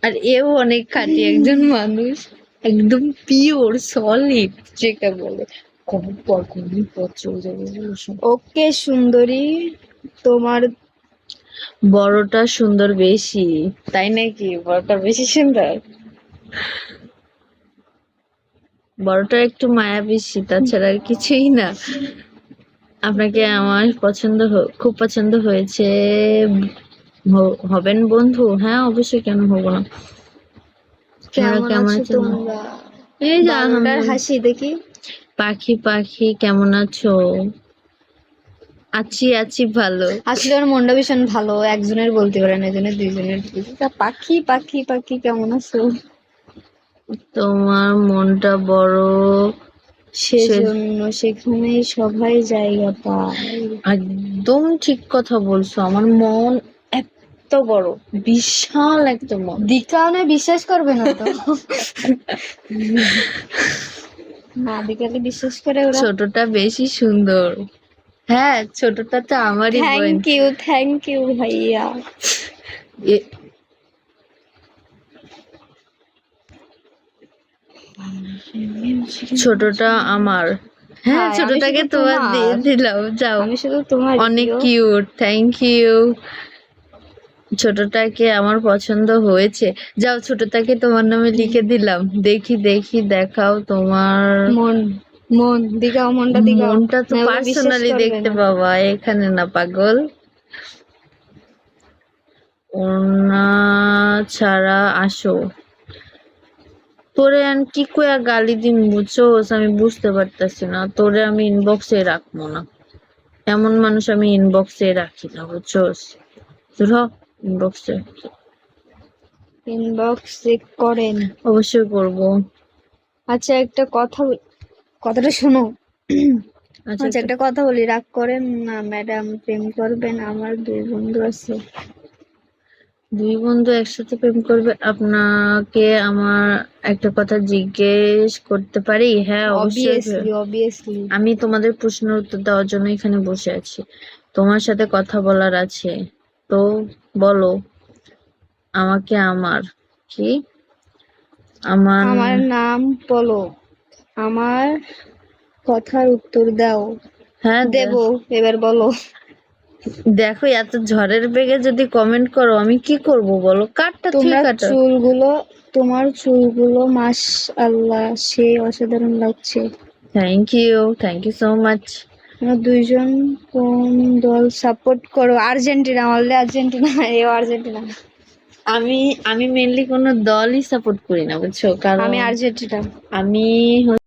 আর এও অনেক খাঁটি একজন মানুষ, একদম পিওর সলিড যেটা বলে। কমেন্ট পর কমেন্ট পর চলে যাবে বলো সব। ওকে সুন্দরী, তোমার বড়টা সুন্দর বেশি, তাই নাকি? বড়টা বেশি সুন্দর, বড়টা একটু মায়া বেশি, তাছাড়া আর কিছুই না। আপনাকে আমার খুব পছন্দ হয়েছে। হবেন বন্ধু? হ্যাঁ অবশ্যই, কেন হবো না। আপনারা কেমন কেমন আছো আছেন? তোমরা? এই যে বারোটার আলহামদুলিল্লাহ। হাসি দেখি। পাখি পাখি কেমন আছো? আছি আছি ভালো। আসলে ওর মনটা ভীষণ ভালো, একজনের বলতে পারে না, এজনের দুইজনের বলছে। তা পাখি পাখি পাখি কেমন আছো? তোমার মনটা বড়, সেজন্য সেখানেই সবাই জায়গা পায়। একদম ঠিক কথা বলছো। আমার মন এত বড়, বিশাল একটা মন। দিকানে বিশ্বাস করবে না তো। না দিকালে বিশ্বাস করে ওরা। ছোটটা বেশি সুন্দর। হ্যাঁ, ছোটটা তো আমারই বোন। থ্যাংক ইউ ভাইয়া। এ- ছোটটা আমার। হ্যাঁ, হাই, আমি ছোটটাকে শুধু তোমার দিয়ে তোমার, দিলাম, যাও। আমি শুধু তোমার অনেক প্রিয়। Cute, thank you. ছোটটাকে আমার পছন্দ হয়েছে। যাও, ছোটটাকে তোমার নামে লিখে দিলাম। দেখি দেখি, দেখাও তোমার মন, মন দিগাও, মনটা দিগাও। মনটা। তো না ওরা বিশ্বাস পার্সোনালি করবে দেখতে না। পাবা, এখানে না পাগল। ওনা ছাড়া আসো। তোরে আন কি কয়া গালি দিম বুঝছোস? আমি বুঝতে পারতাছি না। তোরে আমি ইনবক্সে রাখবো না, এমন মানুষ আমি ইনবক্সে রাখি না, বুঝছোস? ধর ইনবক্সে। ইনবক্স চেক করেন? অবশ্যই করবো। আচ্ছা একটা কথা কথাটা শোনো। আচ্ছা, আচ্ছা একটা কথা বলি, রাগ করেন না ম্যাডাম, প্রেম করবেন? আমার দুই বন্ধু আছে। দুই বন্ধু একসাথে প্রেম করবে? আপনাকে আমার একটা কথা জিজ্ঞেস করতে পারি? হ্যাঁ অবশ্যই। Obviously obviously. আমি তোমাদের প্রশ্নের উত্তর দেওয়ার জন্য এখানে বসে আছি। তোমার সাথে কথা বলার আছে, তো বলো। আমাকে আমার কি আমার আমার নাম বলো, আমার কথার উত্তর দাও। হ্যাঁ দেবো, এবার বলো। দেখো, এত ঝড়ের বেগে যদি কমেন্ট করো আমি কি করব বলো? কাটটা তুই তোমরা কাটো। চুলগুলো, তোমার চুলগুলো মাশআল্লাহ সেই অসাধারণ লাগছে। Thank you so much. তোমরা দুইজন কোন দল সাপোর্ট করো? আর্জেন্টিনা, অলরেডি আর্জেন্টিনা, এও আর্জেন্টিনা। আমি আমি মেনলি কোনো দলই সাপোর্ট করি না, বুঝছো? কারণ আমি আর্জেন্টিনা। আমি